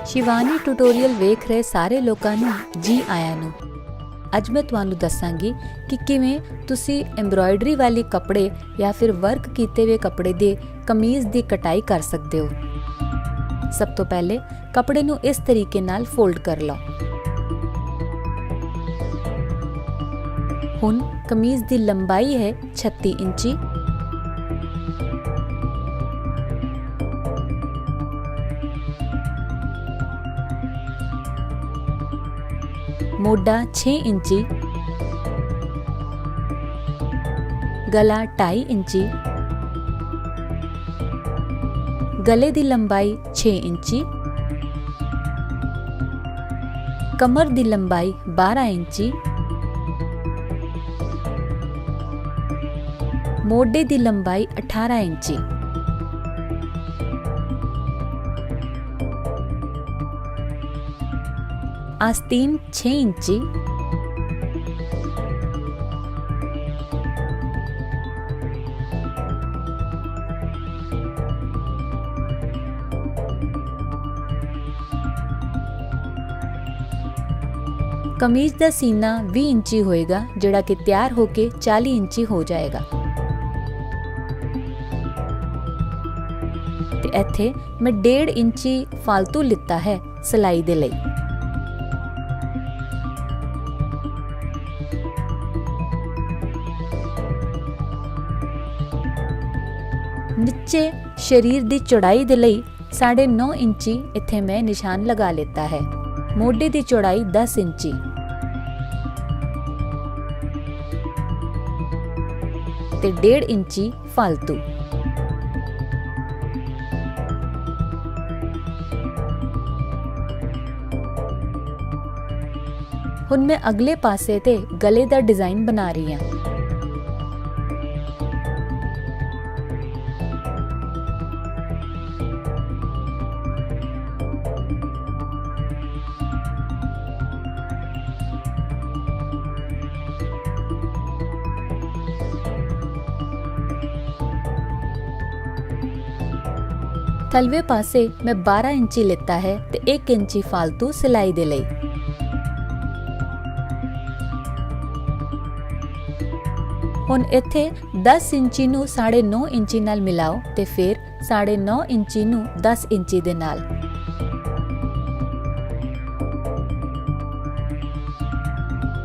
Shivani tutorial वेख रहे सारे लोगों ਨੂੰ जी आया ਨੂੰ। ਅੱਜ ਮੈਂ ਤੁਹਾਨੂੰ ਦੱਸਾਂਗੀ ਕਿ ਕਿਵੇਂ ਤੁਸੀਂ ਐਮਬਰਾਇਡਰੀ ਵਾਲੀ ਕੱਪੜੇ ਜਾਂ ਫਿਰ ਵਰਕ ਕੀਤੇ ਹੋਏ ਕੱਪੜੇ ਦੇ ਕਮੀਜ਼ ਦੀ ਕਟਾਈ ਕਰ ਸਕਦੇ ਹੋ। ਸਭ ਤੋਂ ਪਹਿਲੇ ਕੱਪੜੇ ਨੂੰ ਇਸ ਤਰੀਕੇ ਨਾਲ ਫੋਲਡ ਕਰ ਲਓ। ਹੁਣ ਕਮੀਜ਼ ਦੀ ਲੰਬਾਈ ਹੈ 36 ਇੰਚੀ। मोढा 6 इंची, गला 2.5 इंची, गले की लंबाई 6 इंची, कमर की लंबाई 12 इंची, मोढे की लंबाई 18 इंची। आस्तीन 6 इंची, कमीज का सीना 20 इंची होएगा, जिहड़ा कि तैयार होके 40 इंची हो जाएगा। ते इत्थे मैं 1.5 इंची फालतू लिता है सिलाई दे लई। नीचे शरीर की चौड़ाई दे लई 9.5 इंची इत्थे मैं निशान लगा लेता है। मोढे की चौड़ाई 10 इंची, ते 1.5 इंची फालतू। हुण मैं अगले पासे ते गले का डिजाइन बना रही हूँ। थलवे पासे मैं 12 इंची लेता है ते 1 इंची फालतू सिलाई दे लई। हुण इत्थे 10 इंची नू 9.5 इंची नाल मिलाओ ते फिर 9.5 इंची नू 10 इंची दे नाल।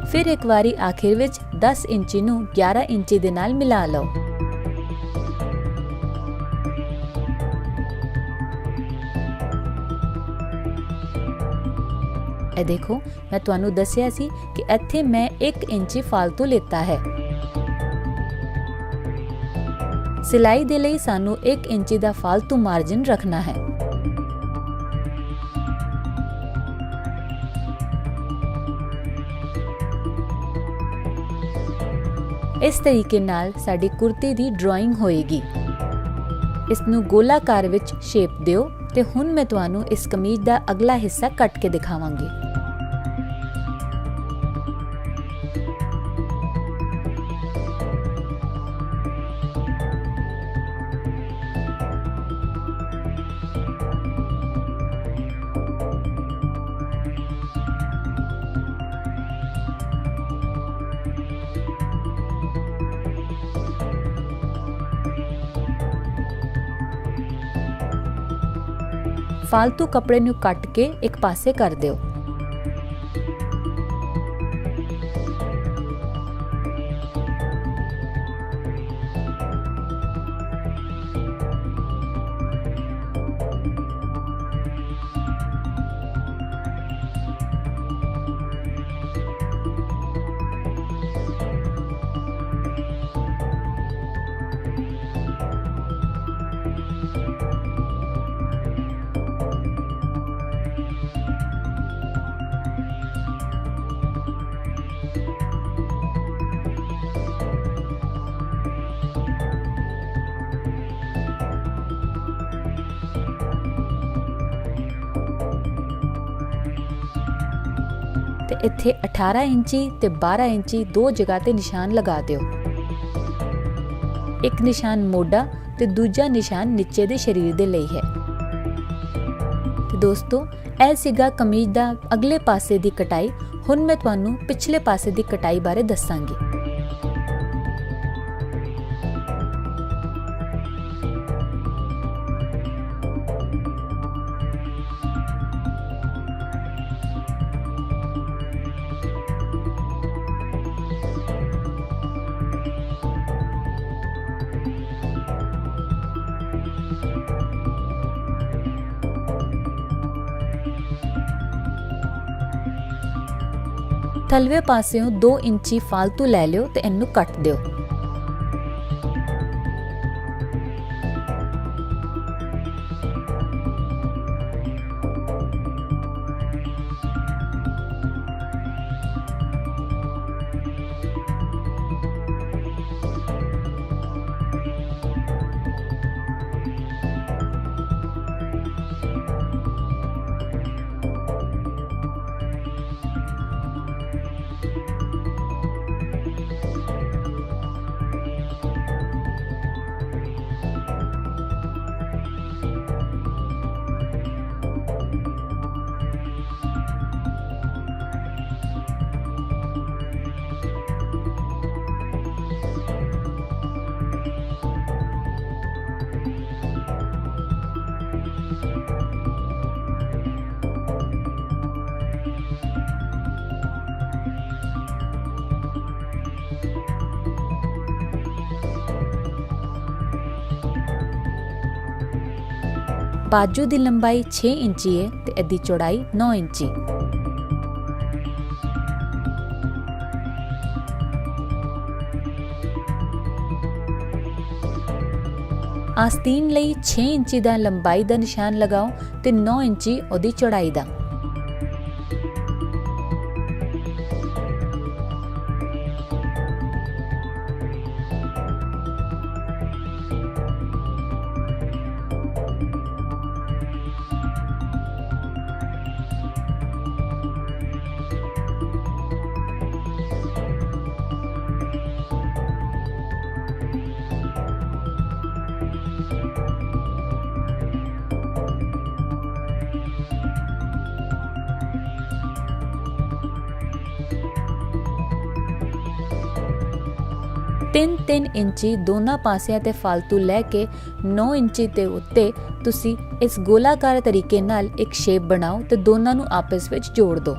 फिर एक बारी आखिर विच 10 इंची नू 11 इंची दे नाल मिला लो। ए देखो, मैं तुहानू दस्सिया सी कि इत्थे मैं 1 इंची फालतू लेता है। सिलाई दे लई सानू 1 इंची दा फालतू मार्जिन रखना है। इस तरीके नाल साडी कुर्ती दी ड्राइंग होएगी। इसनू गोलाकार विच शेप दिओ ते हुण मैं तुहानू इस कमीज दा अगला हिस्सा कट के दिखावांगी। फालतू कपड़े नू कट के एक पासे कर दिओ। ਤੇ ਇੱਥੇ 18 ਇੰਚੀ ਤੇ 12 ਇੰਚੀ ਦੋ ਜਗ੍ਹਾ ਤੇ ਨਿਸ਼ਾਨ ਲਗਾ ਦਿਓ। ਇੱਕ ਨਿਸ਼ਾਨ ਮੋਢਾ ਤੇ ਦੂਜਾ ਨਿਸ਼ਾਨ ਨੀਚੇ ਦੇ ਸਰੀਰ ਦੇ ਲਈ ਹੈ। ਦੋਸਤੋ, ਇਹ ਸੀਗਾ ਕਮੀਜ਼ ਦਾ ਅਗਲੇ ਪਾਸੇ ਦੀ ਕਟਾਈ। ਹੁਣ ਮੈਂ ਤੁਹਾਨੂੰ ਪਿਛਲੇ ਪਾਸੇ ਦੀ ਕਟਾਈ ਬਾਰੇ ਦੱਸਾਂਗੀ। ਥਲਵੇ ਪਾਸਿਓਂ 2 ਇੰਚੀ ਫਾਲਤੂ ਲੈ ਲਿਓ ਤੇ ਇਹਨੂੰ ਕੱਟ ਦਿਓ। ਬਾਜੂ ਦੀ ਲੰਬਾਈ 6 ਇੰਚੀ ਹੈ ਤੇ ਇਹਦੀ ਚੌੜਾਈ 9 ਇੰਚੀ। ਆਸਤੀਨ ਲਈ 6 ਇੰਚੀ ਦਾ ਲੰਬਾਈ ਦਾ ਨਿਸ਼ਾਨ ਲਗਾਓ ਤੇ 9 ਇੰਚੀ ਉਹਦੀ ਚੌੜਾਈ ਦਾ। ਤਿੰਨ ਇੰਚੀ ਦੋਨਾਂ ਪਾਸਿਆਂ ਤੇ ਫਾਲਤੂ ਲੈ ਕੇ 9 ਇੰਚੀ ਤੇ ਉੱਤੇ ਤੁਸੀਂ ਇਸ ਗੋਲਾਕਾਰ ਤਰੀਕੇ ਨਾਲ ਇੱਕ ਸ਼ੇਪ ਬਣਾਓ ਤੇ ਦੋਨਾਂ ਨੂੰ ਆਪਸ ਵਿੱਚ ਜੋੜ ਦਿਓ।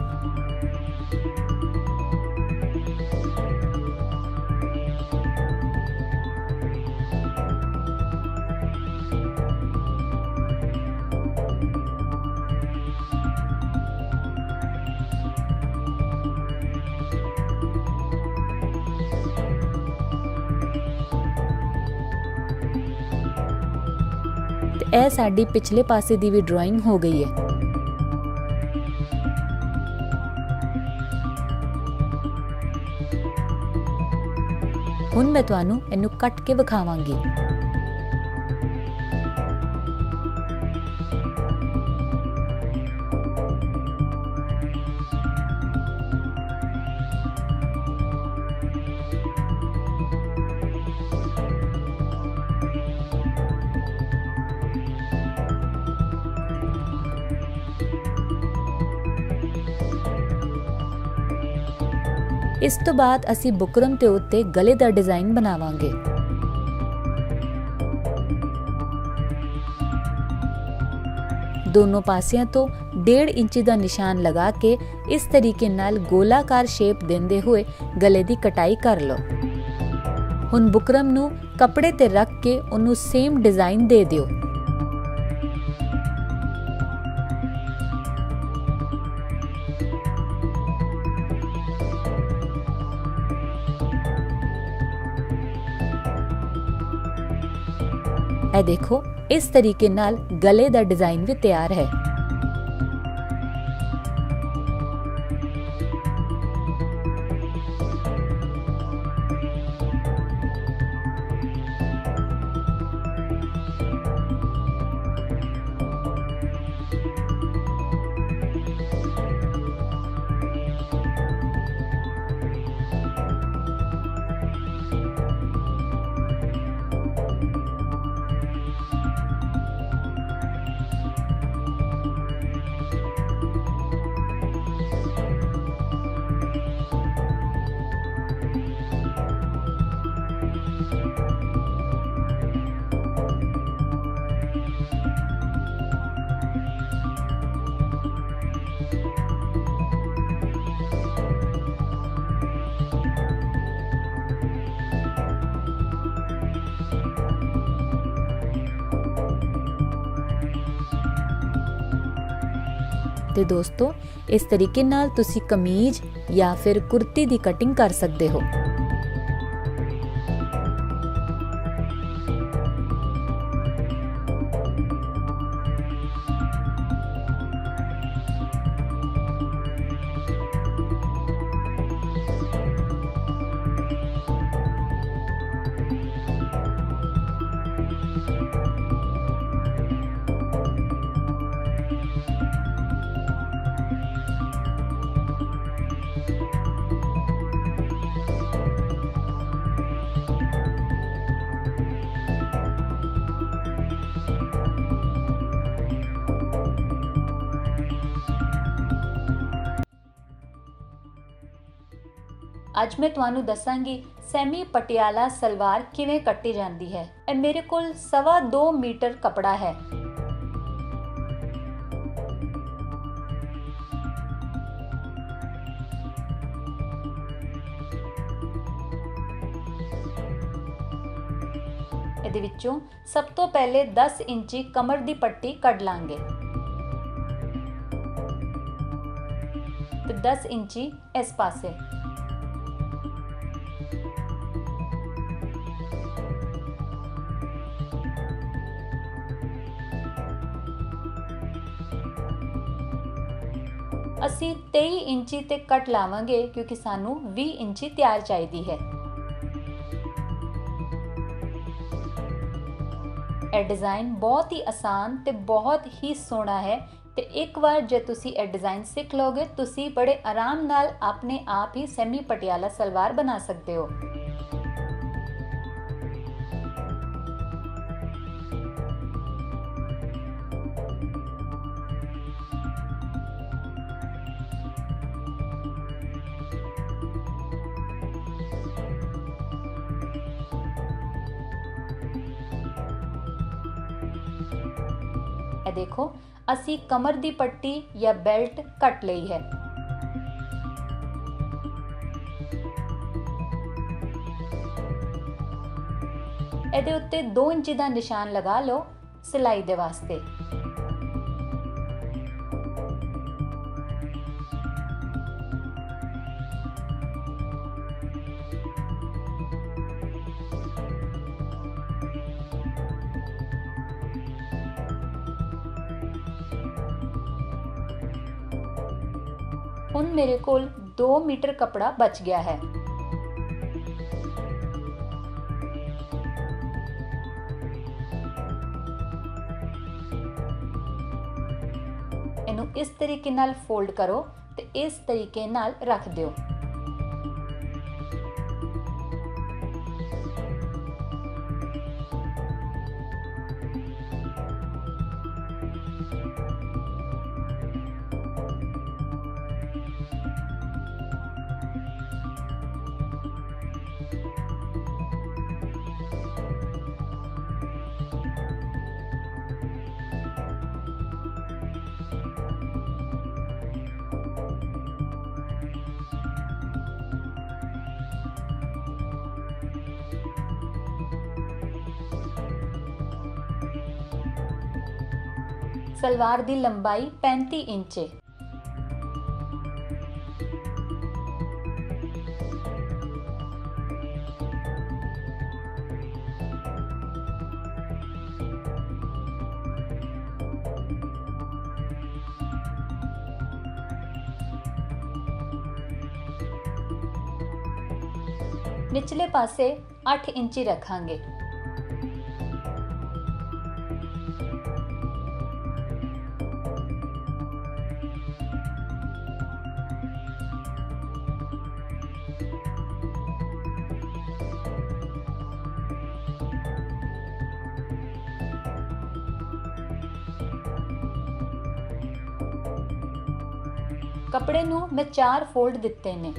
ਇਹ ਸਾਡੀ ਪਿਛਲੇ ਪਾਸੇ ਦੀ ਵੀ ਡਰਾਇੰਗ ਹੋ ਗਈ ਹੈ। ਹੁਣ ਮੈਂ ਤੁਹਾਨੂੰ ਇਹਨੂੰ ਕੱਟ ਕੇ ਵਿਖਾਵਾਂਗੀ। ਇਸ ਤੋਂ ਬਾਅਦ ਅਸੀਂ ਬੁਕਰਮ ਦੇ ਉੱਤੇ ਗਲੇ ਦਾ ਡਿਜ਼ਾਈਨ ਬਣਾਵਾਂਗੇ। ਦੋਨੋਂ ਪਾਸਿਆਂ ਤੋਂ 1.5 ਇੰਚੀ ਦਾ ਨਿਸ਼ਾਨ ਲਗਾ ਕੇ ਇਸ ਤਰੀਕੇ ਨਾਲ ਗੋਲਾਕਾਰ ਸ਼ੇਪ ਦਿੰਦੇ ਹੋਏ ਗਲੇ ਦੀ ਕਟਾਈ ਕਰ ਲਓ। ਹੁਣ ਬੁਕਰਮ ਨੂੰ ਕੱਪੜੇ ਤੇ ਰੱਖ ਕੇ ਉਹਨੂੰ ਸੇਮ ਡਿਜ਼ਾਈਨ ਦੇ ਦਿਓ। ਇਹ ਦੇਖੋ, ਇਸ ਤਰੀਕੇ ਨਾਲ ਗਲੇ ਦਾ ਡਿਜ਼ਾਈਨ ਵੀ ਤਿਆਰ ਹੈ। ਤੇ ਦੋਸਤੋ, ਇਸ ਤਰੀਕੇ ਨਾਲ ਤੁਸੀਂ ਕਮੀਜ਼ ਜਾਂ ਫਿਰ ਕੁਰਤੀ ਦੀ ਕਟਿੰਗ ਕਰ ਸਕਦੇ ਹੋ। ਅੱਜ ਮੈਂ ਤੁਹਾਨੂੰ ਦੱਸਾਂਗੀ ਸੈਮੀ ਪਟਿਆਲਾ ਸਲਵਾਰ ਕਿਵੇਂ ਕੱਟੀ ਜਾਂਦੀ ਹੈ। ਇਹ ਮੇਰੇ ਕੋਲ 2.25 ਮੀਟਰ ਕੱਪੜਾ ਹੈ। ਇਹਦੇ ਵਿੱਚੋਂ ਸਭ ਤੋਂ ਪਹਿਲੇ 10 ਇੰਚੀ ਕਮਰ ਦੀ ਪੱਟੀ ਕੱਢ ਲਾਂਗੇ ਤੇ 10 ਇੰਚੀ ਇਸ ਪਾਸੇ। ਅਸੀਂ 23 ਇੰਚੀ ਤੇ ਕੱਟ ਲਾਵਾਂਗੇ ਕਿਉਂਕਿ ਸਾਨੂੰ 20 ਇੰਚੀ ਤਿਆਰ ਚਾਹੀਦੀ ਹੈ। ਇਹ ਡਿਜ਼ਾਈਨ ਬਹੁਤ ਹੀ ਆਸਾਨ ਤੇ ਬਹੁਤ ਹੀ ਸੋਹਣਾ ਹੈ ਤੇ ਇੱਕ ਵਾਰ ਜੇ ਤੁਸੀਂ ਇਹ ਡਿਜ਼ਾਈਨ ਸਿੱਖ ਲਓਗੇ ਤੁਸੀਂ ਬੜੇ ਆਰਾਮ ਨਾਲ ਆਪਣੇ ਆਪ ਹੀ ਸੈਮੀ ਪਟਿਆਲਾ ਸਲਵਾਰ ਬਣਾ ਸਕਦੇ ਹੋ। ਇਹ ਦੇਖੋ, ਅਸੀਂ ਕਮਰ ਦੀ ਪੱਟੀ ਜਾਂ ਬੈਲਟ ਕੱਟ ਲਈ ਹੈ। ਇਹਦੇ ਉੱਤੇ 2 ਇੰਚੀ ਦਾ ਨਿਸ਼ਾਨ ਲਗਾ ਲਓ ਸਿਲਾਈ ਦੇ ਵਾਸਤੇ। ਹੁਣ ਮੇਰੇ ਕੋਲ 2 ਮੀਟਰ ਕੱਪੜਾ ਬਚ ਗਿਆ ਹੈ। ਇਹਨੂੰ ਇਸ ਤਰੀਕੇ ਨਾਲ ਫੋਲਡ ਕਰੋ ਤੇ ਇਸ ਤਰੀਕੇ ਨਾਲ ਰੱਖ ਦਿਓ। सलवार दी लंबाई 35 इंच है। निचले पासे 8 इंची रखांगे। कपड़े नूं मैं 4 फोल्ड दिते ने।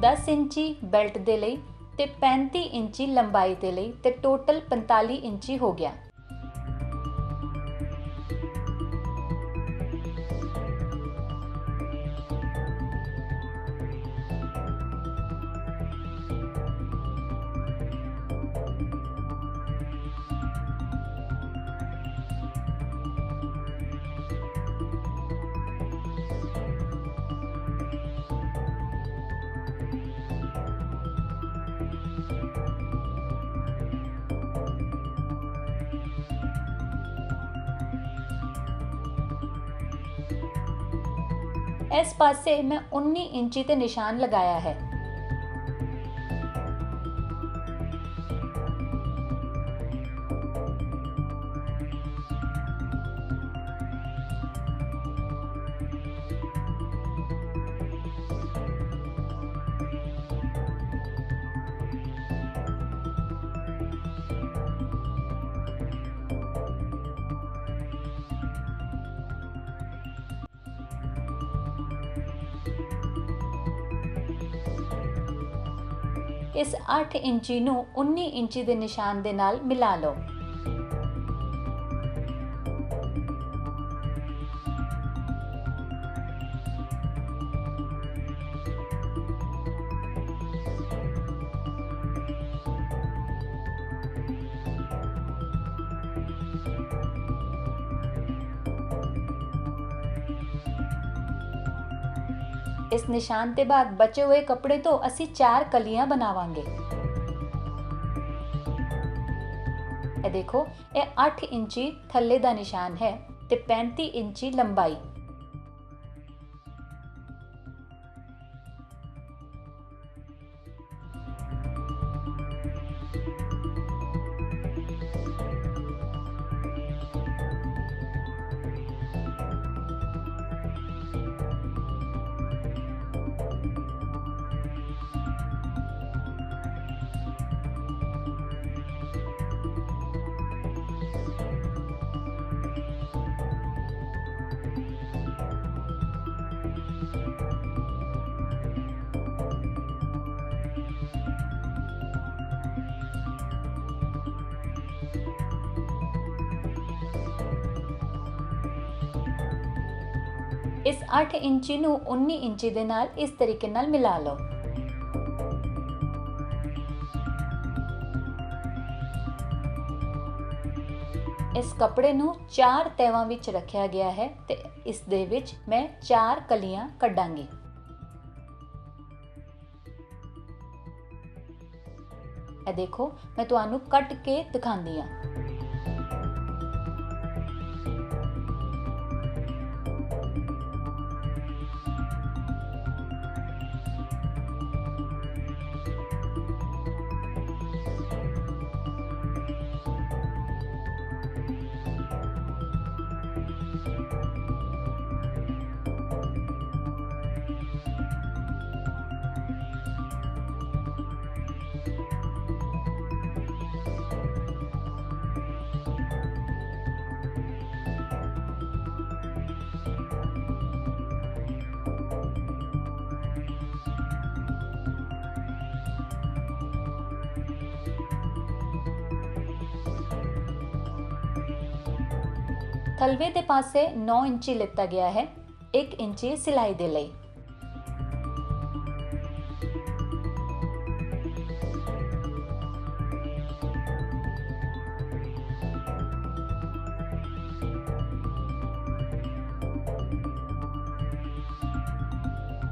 10 ਇੰਚੀ ਬੈਲਟ ਦੇ ਲਈ ਤੇ 35 ਇੰਚੀ ਲੰਬਾਈ ਦੇ ਲਈ ਤੇ ਟੋਟਲ 45 ਇੰਚੀ ਹੋ ਗਿਆ। इस पासे मैं 19 इंची ते निशान लगाया है। इस 8 इंची ਨੂੰ 19 इंची ਦੇ ਨਿਸ਼ਾਨ ਦੇ ਨਾਲ ਮਿਲਾ ਲਓ। इस निशान के बाद बचे हुए कपड़े तो असी 4 कलियां बनावांगे। ये देखो, ये 8 इंची थल्ले दा निशान है ते 35 इंची लंबाई। इस 8 इंची ਨੂੰ 19 इंची ਦੇ ਨਾਲ इस तरीके ਨਾਲ मिला लो। इस कपड़े ਨੂੰ 4 ਤੈਵਾਂ ਵਿੱਚ ਰੱਖਿਆ ਗਿਆ ਹੈ ਤੇ ਇਸ ਦੇ ਵਿੱਚ मैं 4 ਕਲੀਆਂ ਕੱਢਾਂਗੀ। ਇਹ ਦੇਖੋ, मैं ਤੁਹਾਨੂੰ ਕੱਟ ਕੇ ਦਿਖਾਉਂਦੀ ਹਾਂ। थलवे दे पासे 9 इंची लिता गया है, 1 इंची सिलाई दे लई।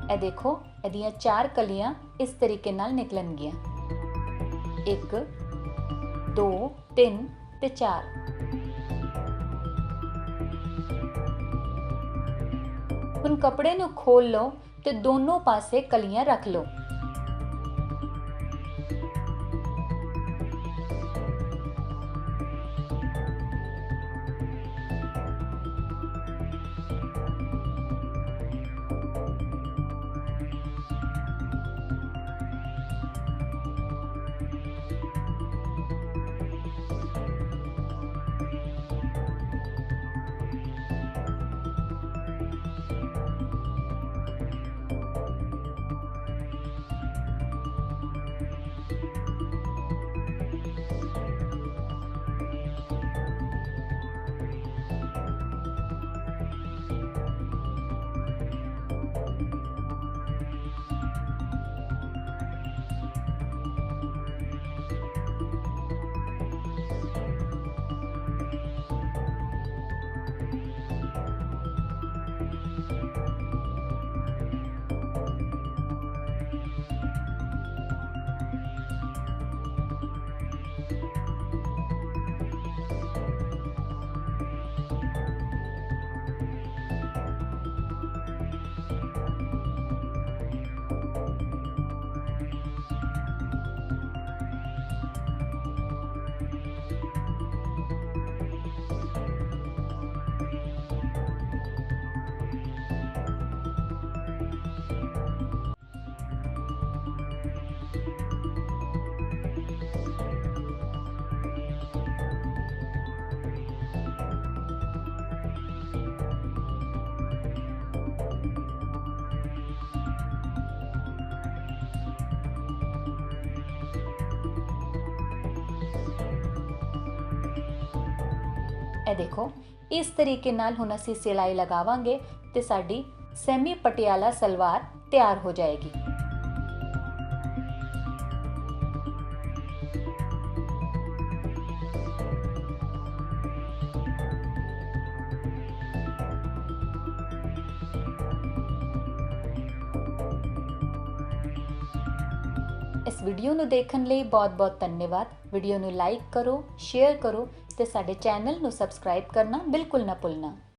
ए देखो, एदियां 4 कलियां इस तरीके नाल निकलणगियां। 1 2 3 ते 4। ਹੁਣ कपड़े ਨੂੰ खोल लो ਤੇ दोनों पासे कलियां रख लो। ਇਹ ਦੇਖੋ, ਇਸ ਤਰੀਕੇ ਨਾਲ ਹੁਣ ਅਸੀਂ ਸਿਲਾਈ ਲਗਾਵਾਂਗੇ ਤੇ ਸਾਡੀ ਸੈਮੀ ਪਟਿਆਲਾ ਸਲਵਾਰ ਤਿਆਰ ਹੋ ਜਾਏਗੀ। ਇਸ ਵੀਡੀਓ ਨੂੰ ਦੇਖਣ ਲਈ ਬਹੁਤ-ਬਹੁਤ ਧੰਨਵਾਦ। ਵੀਡੀਓ ਨੂੰ ਲਾਈਕ ਕਰੋ, ਸ਼ੇਅਰ ਕਰੋ ਤੇ ਸਾਡੇ ਚੈਨਲ ਨੂੰ ਸਬਸਕ੍ਰਾਈਬ ਕਰਨਾ ਬਿਲਕੁਲ ਨਾ ਭੁੱਲਣਾ।